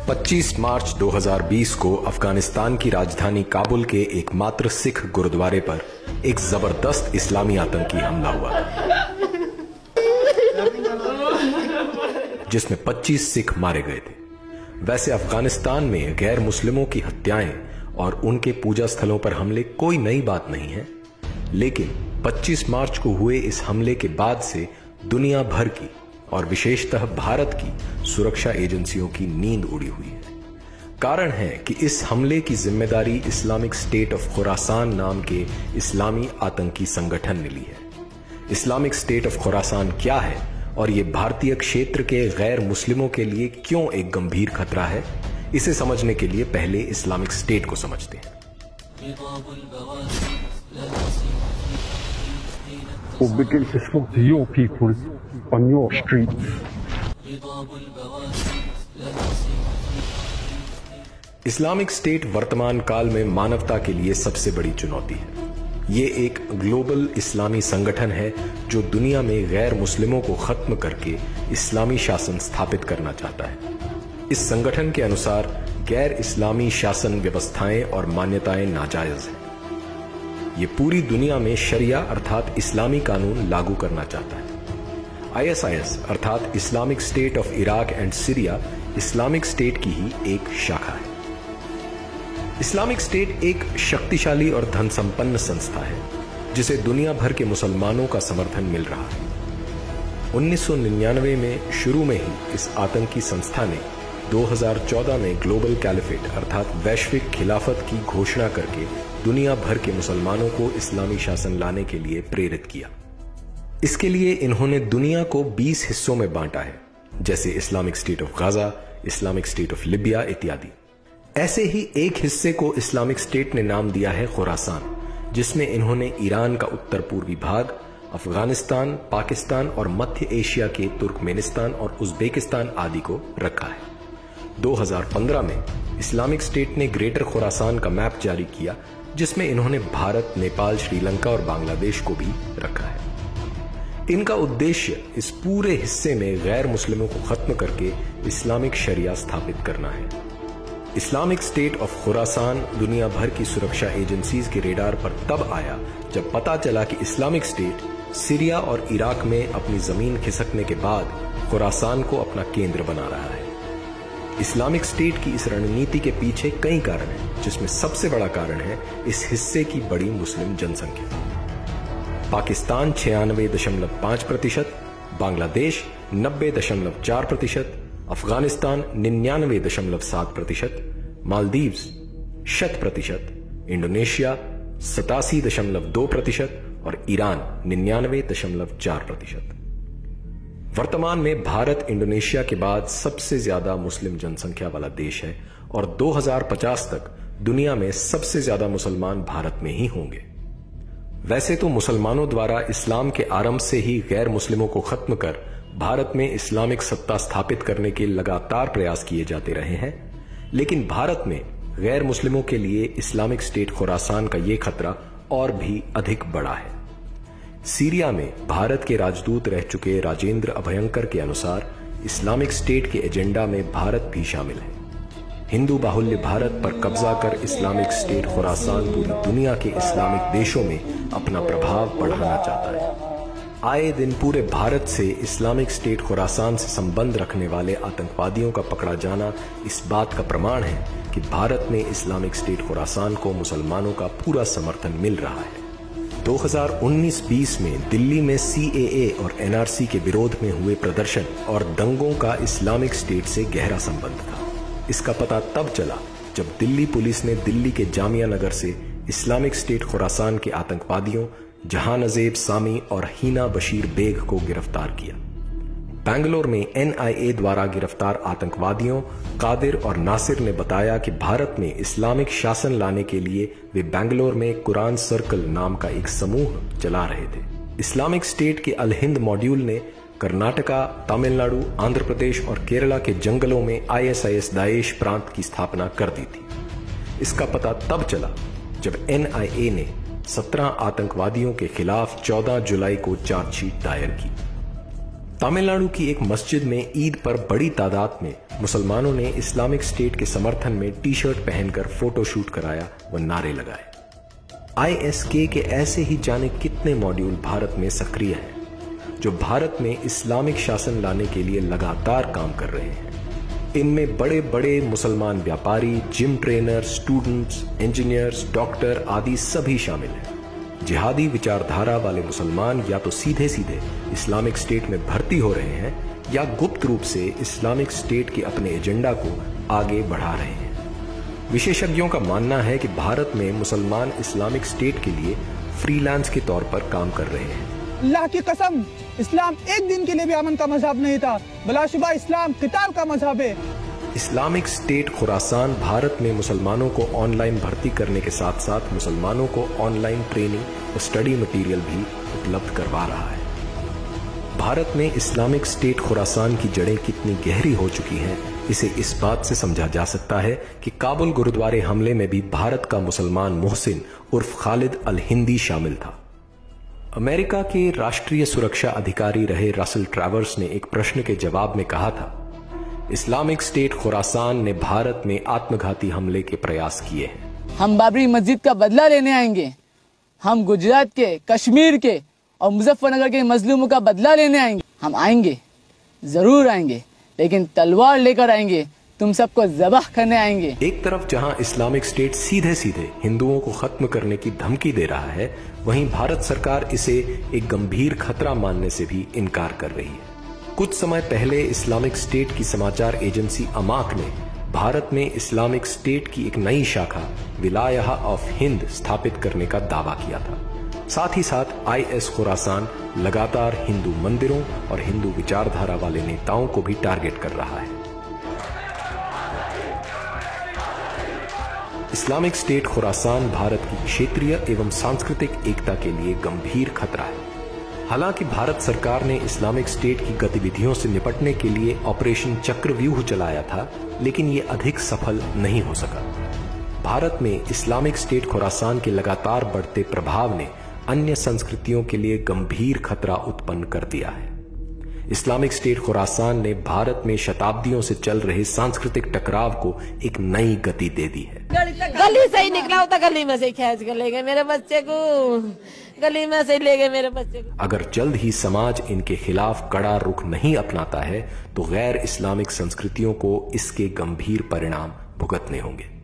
25 मार्च 2020 को अफगानिस्तान की राजधानी काबुल के एकमात्र सिख गुरुद्वारे पर एक जबरदस्त इस्लामी आतंकी हमला हुआ, जिसमें 25 सिख मारे गए थे। वैसे अफगानिस्तान में गैर मुस्लिमों की हत्याएं और उनके पूजा स्थलों पर हमले कोई नई बात नहीं है, लेकिन 25 मार्च को हुए इस हमले के बाद से दुनिया भर की और विशेषतः भारत की सुरक्षा एजेंसियों की नींद उड़ी हुई है। कारण है कि इस हमले की जिम्मेदारी इस्लामिक स्टेट ऑफ खुरासान नाम के इस्लामी आतंकी संगठन ने ली है। इस्लामिक स्टेट ऑफ खुरासान क्या है और ये भारतीय क्षेत्र के गैर मुस्लिमों के लिए क्यों एक गंभीर खतरा है, इसे समझने के लिए पहले इस्लामिक स्टेट को समझते हैं। Will begin to slaughter your people on your streets. Islamic state वर्तमान काल में मानवता के लिए सबसे बड़ी चुनौती है। ये एक ग्लोबल इस्लामी संगठन है जो दुनिया में गैर मुस्लिमों को खत्म करके इस्लामी शासन स्थापित करना चाहता है। इस संगठन के अनुसार गैर इस्लामी शासन व्यवस्थाएं और मान्यताएं नाजायज हैं। ये पूरी दुनिया में शरिया अर्थात इस्लामी कानून लागू करना चाहता है। आईएसआईएस अर्थात Islamic state of Iraq and Syria Islamic state की ही एक शाखा है। इस्लामिक स्टेट एक शक्तिशाली और धन संपन्न संस्था है जिसे दुनिया भर के मुसलमानों का समर्थन मिल रहा है। 1999 में शुरू में ही इस आतंकी संस्था ने 2014 में ग्लोबल कैलिफेट अर्थात वैश्विक खिलाफत की घोषणा करके दुनिया भर के मुसलमानों को इस्लामी शासन लाने के लिए प्रेरित किया। इसके लिए इन्होंने दुनिया को 20 हिस्सों में बांटा है, जैसे Islamic state of Gaza, Islamic state of Libya इत्यादि। ऐसे ही एक हिस्से को इस्लामिक स्टेट ने नाम दिया है खुरासान, जिसमें इन्होंने ईरान का उत्तर पूर्वी भाग, अफगानिस्तान, पाकिस्तान और मध्य एशिया के तुर्कमेनिस्तान और उज्बेकिस्तान आदि को रखा है। 2015 में इस्लामिक स्टेट ने ग्रेटर खुरासान का मैप जारी किया, जिसमें इन्होंने भारत, नेपाल, श्रीलंका और बांग्लादेश को भी रखा है। इनका उद्देश्य इस पूरे हिस्से में गैर मुस्लिमों को खत्म करके इस्लामिक शरिया स्थापित करना है। इस्लामिक स्टेट ऑफ खुरासान दुनिया भर की सुरक्षा एजेंसीज के रेडार पर तब आया जब पता चला कि इस्लामिक स्टेट सीरिया और इराक में अपनी जमीन खिसकने के बाद खुरासान को अपना केंद्र बना रहा है। इस्लामिक स्टेट की इस रणनीति के पीछे कई कारण हैं, जिसमें सबसे बड़ा कारण है इस हिस्से की बड़ी मुस्लिम जनसंख्या। पाकिस्तान 96.5%, बांग्लादेश 90.4%, अफगानिस्तान 99.7%, मालदीव्स 100%, इंडोनेशिया 87.2% और ईरान 99.4%। वर्तमान में भारत इंडोनेशिया के बाद सबसे ज्यादा मुस्लिम जनसंख्या वाला देश है और 2050 तक दुनिया में सबसे ज्यादा मुसलमान भारत में ही होंगे। वैसे तो मुसलमानों द्वारा इस्लाम के आरंभ से ही गैर मुस्लिमों को खत्म कर भारत में इस्लामिक सत्ता स्थापित करने के लगातार प्रयास किए जाते रहे हैं, लेकिन भारत में गैर मुस्लिमों के लिए इस्लामिक स्टेट खुरासान का यह खतरा और भी अधिक बड़ा है। सीरिया में भारत के राजदूत रह चुके राजेंद्र अभयंकर के अनुसार इस्लामिक स्टेट के एजेंडा में भारत भी शामिल है। हिंदू बाहुल्य भारत पर कब्जा कर इस्लामिक स्टेट खुरासान पूरी दुनिया के इस्लामिक देशों में अपना प्रभाव बढ़ाना चाहता है। आए दिन पूरे भारत से इस्लामिक स्टेट खुरासान से संबंध रखने वाले आतंकवादियों का पकड़ा जाना इस बात का प्रमाण है कि भारत में इस्लामिक स्टेट खुरासान को मुसलमानों का पूरा समर्थन मिल रहा है। 2019-20 में दिल्ली में CAA और NRC के विरोध में हुए प्रदर्शन और दंगों का इस्लामिक स्टेट से गहरा संबंध था। इसका पता तब चला जब दिल्ली पुलिस ने दिल्ली के जामिया नगर से इस्लामिक स्टेट खुरासान के आतंकवादियों जहानज़ेब सामी और हीना बशीर बेग को गिरफ्तार किया। बैंगलोर में NIA द्वारा गिरफ्तार आतंकवादियों कादिर और नासिर ने बताया कि भारत में इस्लामिक शासन लाने के लिए वे बैंगलोर में कुरान सर्कल नाम का एक समूह चला रहे थे। इस्लामिक स्टेट के अल हिंद मॉड्यूल ने कर्नाटका, तमिलनाडु, आंध्र प्रदेश और केरला के जंगलों में ISIS दाइश प्रांत की स्थापना कर दी थी। इसका पता तब चला जब NIA ने 17 आतंकवादियों के खिलाफ 14 जुलाई को चार्जशीट दायर की। तमिलनाडु की एक मस्जिद में ईद पर बड़ी तादाद में मुसलमानों ने इस्लामिक स्टेट के समर्थन में टी शर्ट पहनकर फोटो शूट कराया व नारे लगाए। ISK के ऐसे ही जाने कितने मॉड्यूल भारत में सक्रिय हैं, जो भारत में इस्लामिक शासन लाने के लिए लगातार काम कर रहे हैं। इनमें बड़े बड़े मुसलमान व्यापारी, gym trainer, students, engineers, doctor आदि सभी शामिल हैं। जिहादी विचारधारा वाले मुसलमान या तो सीधे सीधे इस्लामिक स्टेट में भर्ती हो रहे हैं या गुप्त रूप से इस्लामिक स्टेट के अपने एजेंडा को आगे बढ़ा रहे हैं। विशेषज्ञों का मानना है कि भारत में मुसलमान इस्लामिक स्टेट के लिए फ्रीलांस के तौर पर काम कर रहे हैं। अल्लाह की कसम, इस्लाम एक दिन के लिए भी अमन का मजहब नहीं था, बिलाशुबा इस्लाम किताल का मजहब है। इस्लामिक स्टेट खुरासान भारत में मुसलमानों को ऑनलाइन भर्ती करने के साथ साथ मुसलमानों को ऑनलाइन ट्रेनिंग और स्टडी मटेरियल भी उपलब्ध करवा रहा है। भारत में इस्लामिक स्टेट खुरासान की जड़ें कितनी गहरी हो चुकी हैं, इसे इस बात से समझा जा सकता है कि काबुल गुरुद्वारे हमले में भी भारत का मुसलमान मोहसिन उर्फ खालिद अल हिंदी शामिल था। अमेरिका के राष्ट्रीय सुरक्षा अधिकारी रहे रसल ट्रैवर्स ने एक प्रश्न के जवाब में कहा था, इस्लामिक स्टेट खुरासान ने भारत में आत्मघाती हमले के प्रयास किए हैं। हम बाबरी मस्जिद का बदला लेने आएंगे। हम गुजरात के, कश्मीर के और मुजफ्फरनगर के मजलूमों का बदला लेने आएंगे। हम आएंगे, जरूर आएंगे, लेकिन तलवार लेकर आएंगे, तुम सबको ज़बाह करने आएंगे। एक तरफ जहां इस्लामिक स्टेट सीधे सीधे हिंदुओं को खत्म करने की धमकी दे रहा है, वहीं भारत सरकार इसे एक गंभीर खतरा मानने से भी इनकार कर रही है। कुछ समय पहले इस्लामिक स्टेट की समाचार एजेंसी अमाक ने भारत में इस्लामिक स्टेट की एक नई शाखा विलायह ऑफ हिंद स्थापित करने का दावा किया था। साथ ही साथ IS खुरासान लगातार हिंदू मंदिरों और हिंदू विचारधारा वाले नेताओं को भी टारगेट कर रहा है। इस्लामिक स्टेट खुरासान भारत की क्षेत्रीय एवं सांस्कृतिक एकता के लिए गंभीर खतरा है। हालांकि भारत सरकार ने इस्लामिक स्टेट की गतिविधियों से निपटने के लिए ऑपरेशन चक्रव्यूह चलाया था, लेकिन ये अधिक सफल नहीं हो सका। भारत में इस्लामिक स्टेट खुरासान के लगातार बढ़ते प्रभाव ने अन्य संस्कृतियों के लिए गंभीर खतरा उत्पन्न कर दिया है। इस्लामिक स्टेट खुरासान ने भारत में शताब्दियों से चल रहे सांस्कृतिक टकराव को एक नई गति दे दी है। गली से ही निकला होता, गली में से खींच कर ले गए मेरे बच्चे को, गली में से ले गए मेरे बच्चे को। अगर जल्द ही समाज इनके खिलाफ कड़ा रुख नहीं अपनाता है तो गैर इस्लामिक संस्कृतियों को इसके गंभीर परिणाम भुगतने होंगे।